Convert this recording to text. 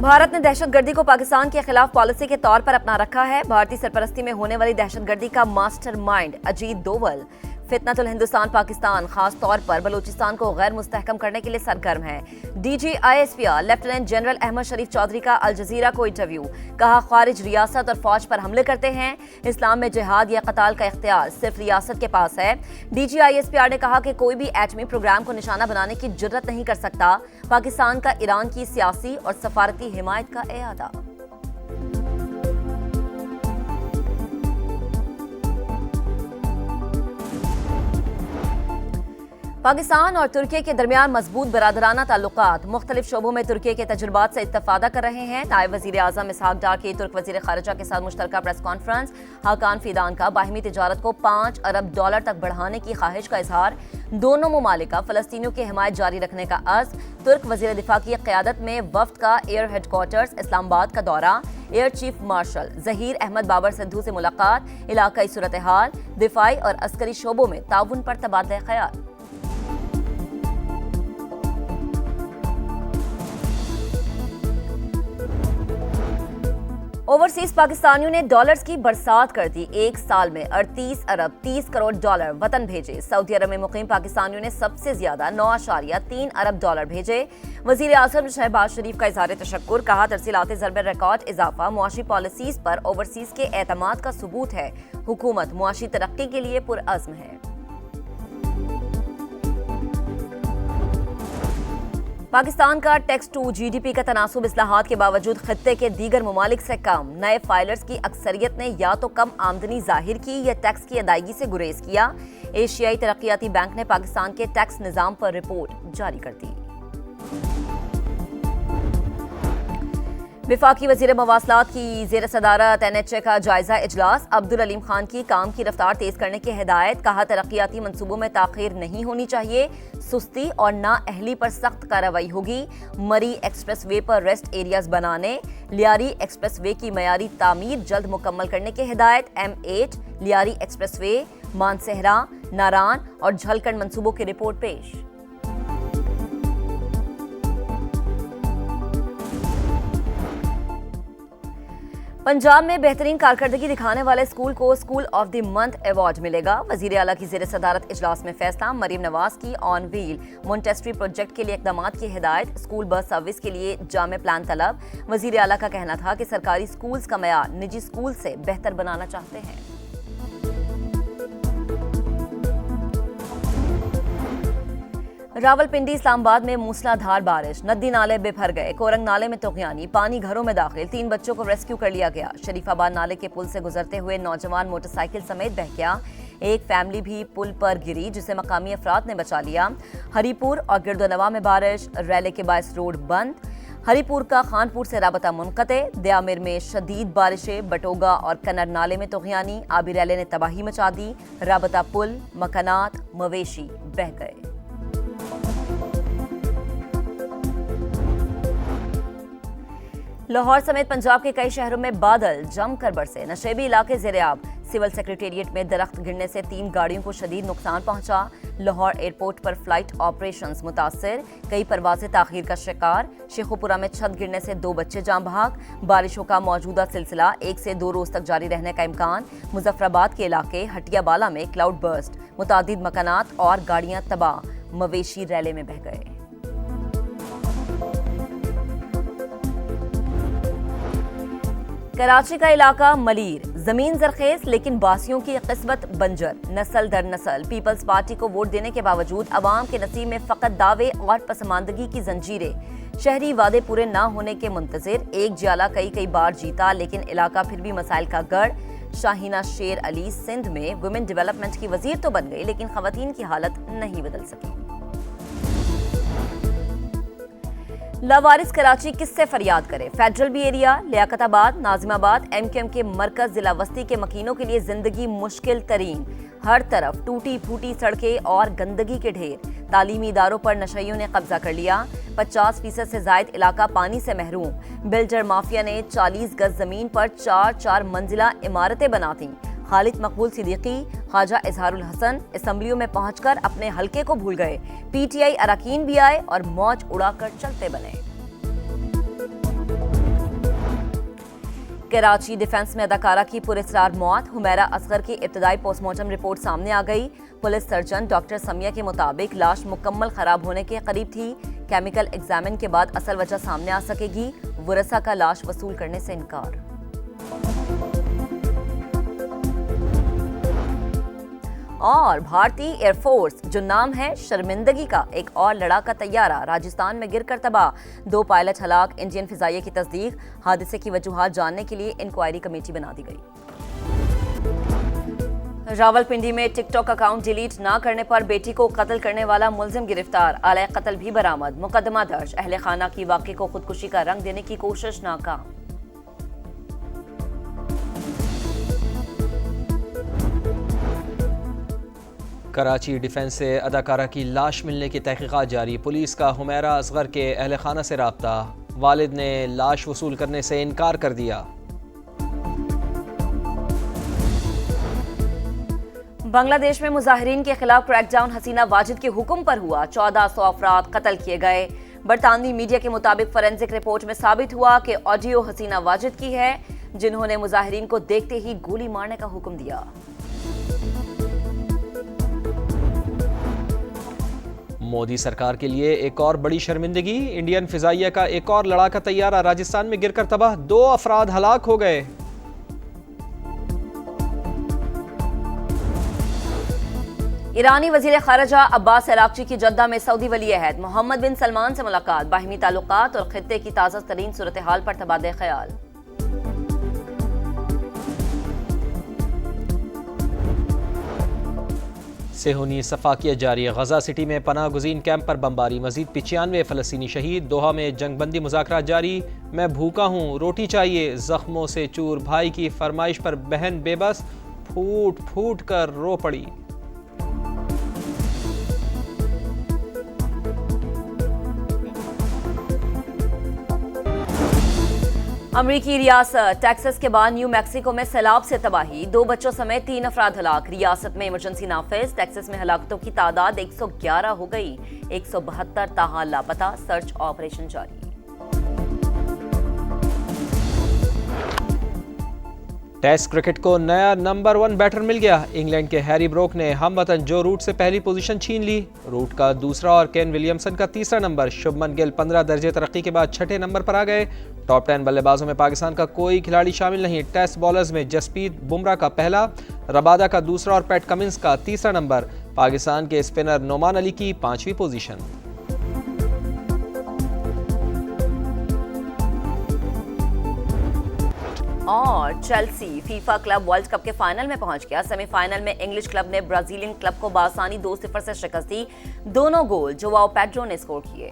भारत ने दहशतगर्दी को पाकिस्तान के खिलाफ पॉलिसी के तौर पर अपना रखा है। भारतीय सरपरस्ती में होने वाली दहशतगर्दी का मास्टरमाइंड अजीत डोवल फितनतुल हिंदुस्तान पाकिस्तान खास तौर पर बलूचिस्तान को गैर मुस्तहकम करने के लिए सरगर्म है। DGISPR लेफ्टिनेंट जनरल अहमद शरीफ चौधरी का अल जजीरा को इंटरव्यू, कहा खारिज रियासत और फौज पर हमले करते हैं। इस्लाम में जिहाद या कताल का इख्तियार सिर्फ रियासत के पास है। DGISPR ने कहा कि कोई भी एटमी प्रोग्राम को निशाना बनाने की जुर्रत नहीं कर सकता। पाकिस्तान का ईरान की सियासी और सफारती हिमायत का एआदा। पाकिस्तान और तुर्की के दरमियान मजबूत बरादराना ताल्लुकात, मुख्तलिफ शोबों में तुर्की के तजुर्बात से इस्तिफादा कर रहे हैं। नायब वजीर आजम इसहाक डार की तुर्क वजीर खारिजा के साथ मुश्तरका प्रेस कॉन्फ्रेंस। हाकान फीदान का बाहिमी तिजारत को $5 अरब तक बढ़ाने की ख्वाहिश का इजहार। दोनों मुमालिक का फलस्तीनियों की हिमायत जारी रखने का अज़्म। तुर्क वजीर दिफा की क़यादत में वफ्द का एयर हेडक्वार्टर्स इस्लामाबाद का दौरा। Air chief marshal Zaheer Ahmed Babar Sidhu से मुलाकात। इलाकाई सूरत हाल, दिफाई और अस्करी शोबों में ताउन पर तबादला ख्याल। ओवरसीज पाकिस्तानियों ने डॉलर्स की बरसात कर दी। एक साल में 38 अरब 30 करोड़ डॉलर वतन भेजे। सऊदी अरब में मुकीम पाकिस्तानियों ने सबसे ज्यादा 9.3 अरब डॉलर भेजे। वजीर आजम शहबाज शरीफ का इज़हार तशक्कुर, कहा तरसीलात ज़रब रिकॉर्ड इजाफा मुआशी पॉलिसीज पर ओवरसीज के एतमाद का सबूत है। हुकूमत मुआशी तरक्की के लिए पुरअज़्म है। पाकिस्तान का टैक्स टू GDP का तनासुब इस्लाहात के बावजूद खत्ते के दीगर ममालिक से कम। नए फाइलर्स की अक्सरियत ने या तो कम आमदनी जाहिर की या टैक्स की अदायगी से गुरेज किया। एशियाई तरक्याती बैंक ने पाकिस्तान के टैक्स निज़ाम पर रिपोर्ट जारी कर दी। विफाकी वजीर मवासलात की ज़ेर सदारत NHA का जायजा इजलास। अब्दुल अलीम खान की काम की रफ्तार तेज करने की हिदायत, कहा तरक्याती मंसूबों में ताखीर नहीं होनी चाहिए। सुस्ती और नाअहली पर सख्त कार्रवाई होगी। मरी एक्सप्रेस वे पर रेस्ट एरियाज बनाने। लियारी एक्सप्रेस वे की मयारी तामीर जल्द मुकम्मल करने की हिदायत। M8 Lyari expressway, Mansehra, Naran और झलकंड मंसूबों की रिपोर्ट पेश। पंजाब में बेहतरीन कारकर्दगी दिखाने वाले स्कूल को school of the month award मिलेगा। वजीर आला की ज़ेर सदारत इजलास में फैसला। मरीम नवाज की ऑन व्हील मोंटेस्ट्री प्रोजेक्ट के लिए इक़दामात की हिदायत। स्कूल बस सर्विस के लिए जामे प्लान तलब। वजीर आला का कहना था कि सरकारी स्कूल्स का मयार निजी स्कूल से बेहतर बनाना चाहते हैं। रावलपिंडी इस्लामाबाद में मूसलाधार बारिश, नदी नाले बेभर गए। कोरंग नाले में तुग़यानी, पानी घरों में दाखिल। 3 बच्चों को रेस्क्यू कर लिया गया। शरीफाबाद नाले के पुल से गुजरते हुए नौजवान मोटरसाइकिल समेत बह गया। एक फैमिली भी पुल पर गिरी, जिसे मकामी अफराद ने बचा लिया। हरीपुर और गिरदोनवा में बारिश, रैले के बायस रोड बंद। हरीपुर का खानपुर से राबता मुनक़ते। दयामिर में शदीद बारिशें, बटोगा और कनर नाले में तुग़यानी। आबी रैले ने तबाही मचा दी। राबता पुल, मकानात, मवेशी बह गए। लाहौर समेत पंजाब के कई शहरों में बादल जमकर बरसे। नशेबी इलाके ज़ेरे-आब। सिविल सेक्रेटेरिएट में दरख्त गिरने से 3 गाड़ियों को शदीद नुकसान पहुंचा। लाहौर एयरपोर्ट पर फ्लाइट ऑपरेशंस मुतासर, कई परवाजें ताखीर का शिकार। शेखुपुरा में छत गिरने से 2 बच्चे जान बहक। बारिशों का मौजूदा सिलसिला 1 से 2 रोज तक जारी रहने का इम्कान। मुजफ्फराबाद के इलाके हटियाबाला में क्लाउड बर्स्ट, मुतादिद मकानात और गाड़ियां तबाह। मवेशी रैले में बह गए। कराची का इलाका मलीर, जमीन जरखेज लेकिन बासियों की किस्मत बंजर। नस्ल दर नस्ल पीपल्स पार्टी को वोट देने के बावजूद अवाम के नसीब में फकत दावे और पसमानदगी की जंजीरें। शहरी वादे पूरे ना होने के मुंतजिर। एक जियाला कई बार जीता, लेकिन इलाका फिर भी मसाइल का गढ़। शाहीना शेर अली सिंध में वुमेन डेवलपमेंट की वजीर तो बन गई, लेकिन खवातीन की हालत नहीं बदल सकी। लावारिस कराची किससे फरियाद करे? Federal B area, Liaquatabad, Nazimabad, MQM के मरकज जिला वस्ती के मकीनों के लिए जिंदगी मुश्किल तरीन। हर तरफ टूटी फूटी सड़कें और गंदगी के ढेर। तालीमी इदारों पर नशइयों ने कब्जा कर लिया। 50% से जायद इलाका पानी से महरूम। बिल्डर माफिया ने 40 गज जमीन पर 4 मंजिला इमारतें बना दी। खालिद मकबूल सिद्दीकी, ख्वाजा इजहारुल हसन असम्बलियों में पहुंचकर अपने हलके को भूल गए। PTI अरकान भी आए और मौज उड़ाकर चलते बने। कराची डिफेंस में अदाकारा की पुरस्कार मौत। हुमैरा असगर की इब्तदाई पोस्टमार्टम रिपोर्ट सामने आ गई। पुलिस सर्जन डॉक्टर समिया के मुताबिक लाश मुकम्मल खराब होने के करीब थी। केमिकल एग्जामिन के बाद असल वजह सामने आ सकेगी। वरसा का लाश वसूल करने से इनकार। और भारतीय एयरफोर्स जो नाम है शर्मिंदगी का, एक और लड़ाका तैयारा राजस्थान में गिरकर तबाह। 2 पायलट हलाक। इंडियन फिजाइया की तस्दीक। हादसे की वजूहात जानने के लिए इंक्वायरी कमेटी बना दी गई। रावलपिंडी में टिकटॉक अकाउंट डिलीट ना करने पर बेटी को कत्ल करने वाला मुलजिम गिरफ्तार। आले कत्ल भी बरामद। मुकदमा दर्ज। अहले खाना की वाक़े को खुदकुशी का रंग देने की कोशिश नाकाम। कराची डिफेंस से अदाकारा की लाश मिलने की तहकीकात जारी। पुलिस का हुमैरा असगर के अहल खाना से राब्ता। वालिद ने लाश वसूल करने से इनकार कर दिया। बांग्लादेश में मुजाहिरीन के खिलाफ क्रैकडाउन हसीना वाजिद के हुक्म पर हुआ। 1400 अफराद कत्ल किए गए। बरतानवी मीडिया के मुताबिक फोरेंसिक रिपोर्ट में साबित हुआ कि ऑडियो हसीना वाजिद की है, जिन्होंने मुजाहिरीन को देखते ही गोली मारने का हुक्म दिया। मोदी सरकार के लिए एक और बड़ी शर्मिंदगी। इंडियन फिजाइया का एक और लड़ाका तैयारा राजस्थान में गिरकर तबाह। 2 अफराद हलाक हो गए। ईरानी वजीर खारजा अब्बास अरागची की जद्दा में सऊदी वली अहद मोहम्मद बिन सलमान से मुलाकात। बाहिमी ताल्लुकात और खित्ते की ताज़ा तरीन सूरत हाल पर तबादले ख्याल। सेहूनी सफाकियत जारी। गजा सिटी में पनाह गुज़ीन कैंप पर बमबारी। मजीद 95 फ़लस्तीनी शहीद। दोहा में जंगबंदी मुज़ाकरात जारी। मैं भूखा हूँ, रोटी चाहिए। जख्मों से चूर भाई की फरमाइश पर बहन बेबस फूट फूट कर रो पड़ी। अमरीकी रियासत टेक्सास के बाद न्यू मैक्सिको में सैलाब से तबाही। 2 बच्चों समेत 3 अफराद हलाक। रियासत में इमरजेंसी नाफिज। टेक्सास में हलाकतों की तादाद 111 हो गई। 172 ताहाल लापता। सर्च ऑपरेशन जारी। टेस्ट क्रिकेट को नया नंबर 1 बैटर मिल गया। इंग्लैंड के हैरी ब्रोक ने हमवतन जो रूट से पहली पोजीशन छीन ली। रूट का दूसरा और केन विलियमसन का तीसरा नंबर। शुभमन गिल 15 दर्जे तरक्की के बाद 6ठे नंबर पर आ गए। टॉप 10 बल्लेबाजों में पाकिस्तान का कोई खिलाड़ी शामिल नहीं। टेस्ट बॉलर्स में जसप्रीत बुमराह का पहला, रबादा का दूसरा और पैट कमिंस का तीसरा नंबर। पाकिस्तान के स्पिनर नोमान अली की 5वीं पोजीशन। और Chelsea FIFA club world cup के फाइनल में पहुंच गया। सेमीफाइनल में इंग्लिश क्लब ने ब्राजीलियन क्लब को बासानी 2-0 से शिकस्त दी। दोनों गोल जोआओ पेड्रो ने स्कोर किए।